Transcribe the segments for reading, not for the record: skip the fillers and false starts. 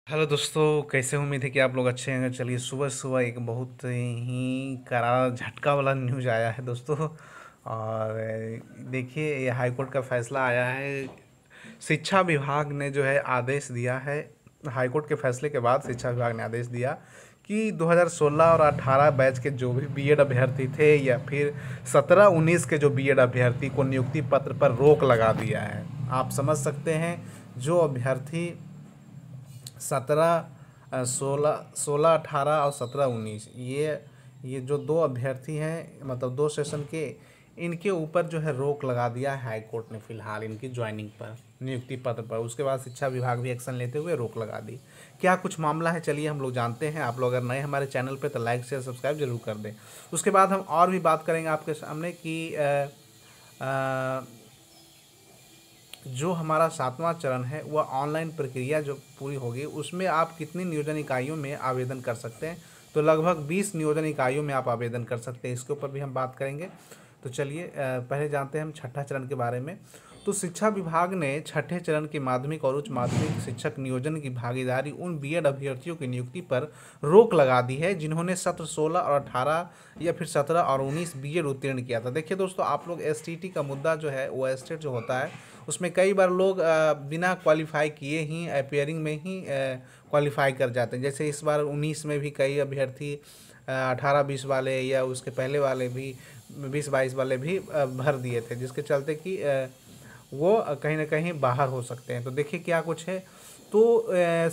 Hello दोस्तों, कैसे हो? उम्मीद है कि आप लोग अच्छे हैं। चलिए, सुबह सुबह एक बहुत ही करारा झटका वाला न्यूज़ आया है दोस्तों। और देखिए, ये हाई कोर्ट का फैसला आया है। शिक्षा विभाग ने जो है आदेश दिया है। हाई कोर्ट के फैसले के बाद शिक्षा विभाग ने आदेश दिया कि 2016 और 18 बैच के जो भी बीएड अभ्यर्थी थे या फिर 17-19 के जो बीएड अभ्यर्थी को नियुक्ति पत्र पर रोक लगा दिया है। आप समझ सकते हैं, जो अभ्यर्थी 17 सोलह 18 और 17-19, ये जो दो अभ्यर्थी हैं, मतलब दो सेशन के, इनके ऊपर जो है रोक लगा दिया है हाई कोर्ट ने फ़िलहाल इनकी ज्वाइनिंग पर, नियुक्ति पत्र पर। उसके बाद शिक्षा विभाग भी एक्शन लेते हुए रोक लगा दी। क्या कुछ मामला है, चलिए हम लोग जानते हैं। आप लोग अगर नए हमारे चैनल पे तो लाइक शेयर सब्सक्राइब जरूर कर दें। उसके बाद हम और भी बात करेंगे आपके सामने कि जो हमारा 7वां चरण है वह ऑनलाइन प्रक्रिया जो पूरी होगी, उसमें आप कितनी नियोजन इकाइयों में आवेदन कर सकते हैं। तो लगभग 20 नियोजन इकाइयों में आप आवेदन कर सकते हैं। इसके ऊपर भी हम बात करेंगे। तो चलिए, पहले जानते हैं हम छठा चरण के बारे में। तो शिक्षा विभाग ने छठे चरण के माध्यमिक और उच्च माध्यमिक शिक्षक नियोजन की भागीदारी उन बीएड अभ्यर्थियों की नियुक्ति पर रोक लगा दी है जिन्होंने सत्र 16 और 18 या फिर 17 और 19 बीएड उत्तीर्ण किया था। देखिए दोस्तों, आप लोग एसटीटी का मुद्दा जो है, वो एस्टेट जो होता है, उसमें कई बार लोग बिना क्वालिफाई किए ही अपेयरिंग में ही क्वालिफाई कर जाते हैं। जैसे इस बार 19 में भी कई अभ्यर्थी 18-20 वाले या उसके पहले वाले भी 20-22 वाले भी भर दिए थे, जिसके चलते कि वो कहीं ना कहीं बाहर हो सकते हैं। तो देखिए क्या कुछ है। तो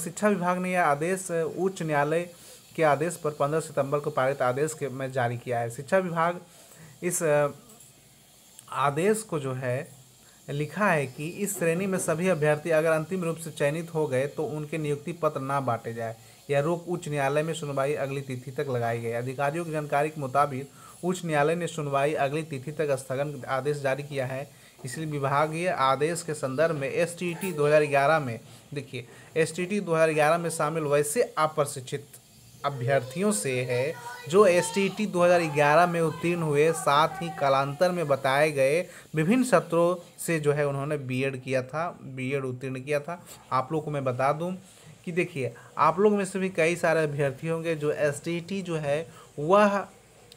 शिक्षा विभाग ने यह आदेश उच्च न्यायालय के आदेश पर 15 सितंबर को पारित आदेश के में जारी किया है। शिक्षा विभाग इस आदेश को जो है लिखा है कि इस श्रेणी में सभी अभ्यर्थी अगर अंतिम रूप से चयनित हो गए तो उनके नियुक्ति पत्र ना बांटे जाए। यह रोक उच्च न्यायालय में सुनवाई अगली तिथि तक लगाई गई। अधिकारियों की जानकारी के मुताबिक उच्च न्यायालय ने सुनवाई अगली तिथि तक स्थगन आदेश जारी किया है। इसलिए विभागीय आदेश के संदर्भ में एसटीटी 2011 में, देखिए, एसटीटी 2011 में शामिल वैसे अप्रशिक्षित अभ्यर्थियों से है जो एसटीटी 2011 में उत्तीर्ण हुए, साथ ही कालांतर में बताए गए विभिन्न सत्रों से जो है उन्होंने बीएड किया था, बीएड उत्तीर्ण किया था। आप लोग को मैं बता दूं कि देखिए, आप लोग में से भी कई सारे अभ्यर्थी होंगे जो एसटीटी जो है वह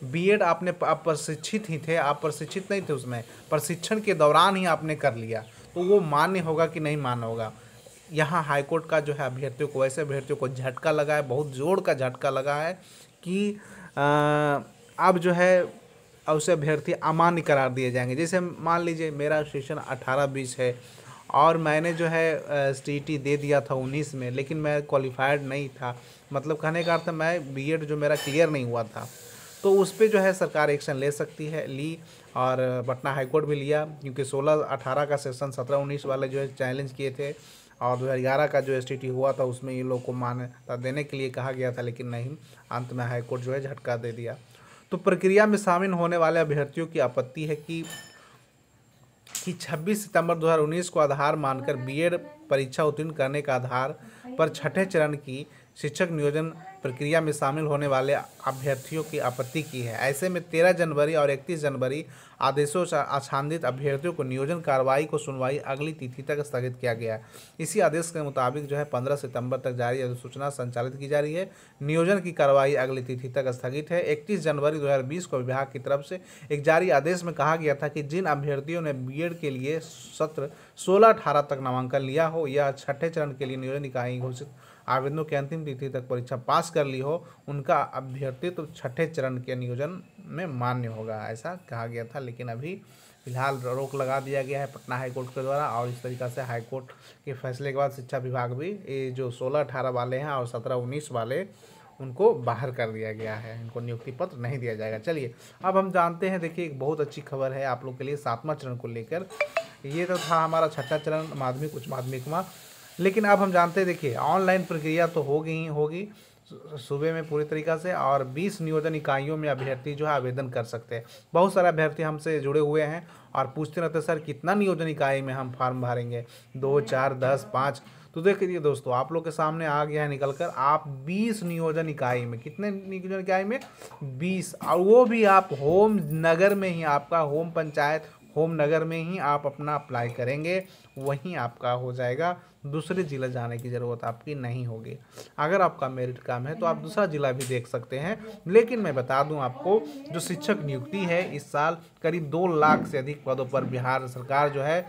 बीएड आपने प्रशिक्षित ही थे, आप प्रशिक्षित नहीं थे, उसमें प्रशिक्षण के दौरान ही आपने कर लिया, तो वो मान्य होगा कि नहीं मान्य होगा। यहाँ हाईकोर्ट का जो है अभ्यर्थियों को, ऐसे अभ्यर्थियों को झटका लगा है, बहुत जोर का झटका लगा है कि अब जो है उसे अभ्यर्थी अमान्य करार दिए जाएंगे। जैसे मान लीजिए मेरा सेशन 18-20 है और मैंने जो है एसटीटी दे दिया था 19 में, लेकिन मैं क्वालिफाइड नहीं था, मतलब कहने का अर्थ मैं बीएड जो मेरा क्लियर नहीं हुआ था, तो उस पर जो है सरकार एक्शन ले सकती है, ली। और पटना हाईकोर्ट भी लिया, क्योंकि 16-18 का सेशन 17-19 वाले जो है चैलेंज किए थे, और 2011 का जो एसटीटी हुआ था उसमें ये लोग को मान्यता देने के लिए कहा गया था, लेकिन नहीं, अंत में हाईकोर्ट जो है झटका दे दिया। तो प्रक्रिया में शामिल होने वाले अभ्यर्थियों की आपत्ति है कि 26 सितंबर 2019 को आधार मानकर बीएड परीक्षा उत्तीर्ण करने का आधार पर छठे चरण की शिक्षक नियोजन प्रक्रिया में शामिल होने वाले अभ्यर्थियों की आपत्ति की है। ऐसे में 13 जनवरी और 31 जनवरी आदेशों से आच्छादित अभ्यर्थियों को नियोजन कार्रवाई को सुनवाई अगली तिथि तक स्थगित किया गया है। इसी आदेश के मुताबिक जो है 15 सितंबर तक जारी अधिसूचना संचालित की जा रही है। नियोजन की कार्रवाई अगली तिथि तक स्थगित है। 31 जनवरी 2020 को विभाग की तरफ से एक जारी आदेश में कहा गया था कि जिन अभ्यर्थियों ने बीएड के लिए सत्र 16-18 तक नामांकन लिया हो या छठे चरण के लिए नियोजन इकाई घोषित आवेदनों की अंतिम तिथि तक परीक्षा पास कर ली हो, उनका अभ्यर्थित्व छठे चरण के नियोजन में मान्य होगा, ऐसा कहा गया था। लेकिन अभी फिलहाल रोक लगा दिया गया है पटना हाईकोर्ट के द्वारा, और इस तरीक़ा से हाईकोर्ट के फैसले के बाद शिक्षा विभाग भी ये जो 16-18 वाले हैं और 17-19 वाले, उनको बाहर कर दिया गया है, इनको नियुक्ति पत्र नहीं दिया जाएगा। चलिए, अब हम जानते हैं, देखिए एक बहुत अच्छी खबर है आप लोग के लिए 7वां चरण को लेकर। ये तो था हमारा छठा चरण माध्यमिक उच्च माध्यमिक में, लेकिन अब हम जानते हैं, देखिए ऑनलाइन प्रक्रिया तो होगी ही होगी सूबे में पूरी तरीक़ा से, और 20 नियोजन इकाइयों में अभ्यर्थी जो है आवेदन कर सकते हैं। बहुत सारे अभ्यर्थी हमसे जुड़े हुए हैं और पूछते रहते सर कितना नियोजन इकाई में हम फॉर्म भरेंगे, 2, 4, 10, 5। तो देखिए दोस्तों, आप लोग के सामने आ गया है निकल कर, आप 20 नियोजन इकाई में, कितने नियोजन इकाई में? 20, और वो भी आप होम नगर में ही, आपका होम पंचायत होम नगर में ही आप अपना अप्लाई करेंगे, वहीं आपका हो जाएगा। दूसरे ज़िला जाने की ज़रूरत आपकी नहीं होगी। अगर आपका मेरिट कम है तो आप दूसरा ज़िला भी देख सकते हैं। लेकिन मैं बता दूं आपको, जो शिक्षक नियुक्ति है इस साल करीब 2 लाख से अधिक पदों पर बिहार सरकार जो है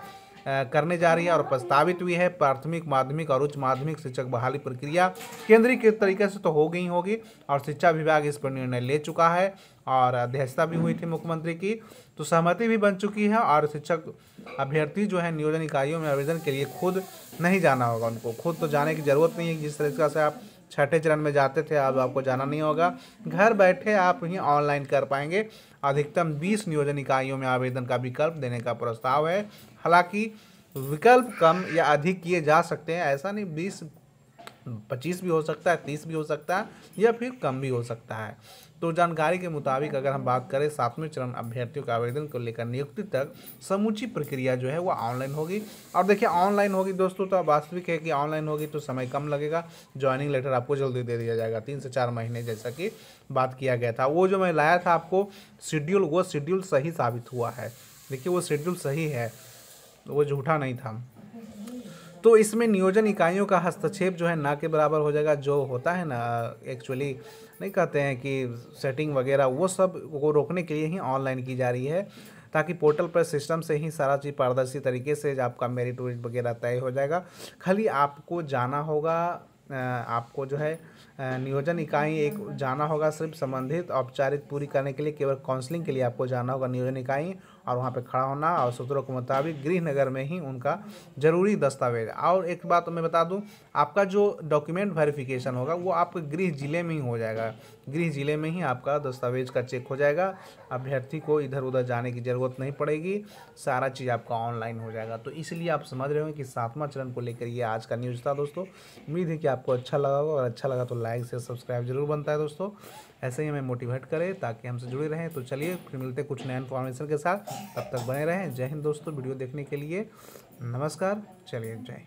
करने जा रही है और प्रस्तावित हुई है। प्राथमिक, माध्यमिक और उच्च माध्यमिक शिक्षक बहाली प्रक्रिया केंद्रीकृत तरीके से तो हो गई होगी और शिक्षा विभाग इस पर निर्णय ले चुका है और अध्यक्षता भी हुई थी मुख्यमंत्री की, तो सहमति भी बन चुकी है। और शिक्षक अभ्यर्थी जो है नियोजन इकाइयों में आवेदन के लिए खुद नहीं जाना होगा, उनको खुद तो जाने की ज़रूरत नहीं है। जिस तरीके से आप छठे चरण में जाते थे, अब आपको जाना नहीं होगा, घर बैठे आप ही ऑनलाइन कर पाएंगे। अधिकतम 20 नियोजन इकाइयों में आवेदन का विकल्प देने का प्रस्ताव है। हालांकि विकल्प कम या अधिक किए जा सकते हैं, ऐसा नहीं 20 25 भी हो सकता है, 30 भी हो सकता है या फिर कम भी हो सकता है। तो जानकारी के मुताबिक अगर हम बात करें 7वें चरण अभ्यर्थियों के आवेदन को लेकर नियुक्ति तक समूची प्रक्रिया जो है वो ऑनलाइन होगी। और देखिए ऑनलाइन होगी दोस्तों, तो वास्तविक है कि ऑनलाइन होगी तो समय कम लगेगा। ज्वाइनिंग लेटर आपको जल्दी दे दिया जाएगा, 3 से 4 महीने जैसा कि बात किया गया था। वो जो मैं लाया था आपको शेड्यूल, वो शेड्यूल सही साबित हुआ है। देखिए वो शेड्यूल सही है, वो झूठा नहीं था। तो इसमें नियोजन इकाइयों का हस्तक्षेप जो है ना के बराबर हो जाएगा। जो होता है ना एक्चुअली, नहीं कहते हैं कि सेटिंग वगैरह, वो सब को रोकने के लिए ही ऑनलाइन की जा रही है, ताकि पोर्टल पर सिस्टम से ही सारा चीज़ पारदर्शी तरीके से आपका मेरिट वेरिट वगैरह तय हो जाएगा। खाली आपको जाना होगा, आपको जो है नियोजन इकाई एक जाना होगा सिर्फ संबंधित औपचारिक पूरी करने के लिए, केवल काउंसलिंग के लिए आपको जाना होगा नियोजन इकाई और वहाँ पे खड़ा होना। और सूत्रों के मुताबिक गृह नगर में ही उनका जरूरी दस्तावेज। और एक बात मैं बता दूं, आपका जो डॉक्यूमेंट वेरिफिकेशन होगा वो आपके गृह जिले में ही हो जाएगा। गृह जिले में ही आपका दस्तावेज का चेक हो जाएगा। अभ्यर्थी को इधर उधर जाने की ज़रूरत नहीं पड़ेगी, सारा चीज़ आपका ऑनलाइन हो जाएगा। तो इसलिए आप समझ रहे हो कि 7वां चरण को लेकर ये आज का न्यूज़ था दोस्तों। उम्मीद है कि आपको अच्छा लगा होगा, और अच्छा लगा तो लाइक से सब्सक्राइब जरूर बनता है दोस्तों। ऐसे ही हमें मोटिवेट करें ताकि हमसे जुड़े रहें। तो चलिए फिर मिलते हैं कुछ नए इन्फॉर्मेशन के साथ, तब तक बने रहें। जय हिंद दोस्तों। वीडियो देखने के लिए नमस्कार। चलिए जय।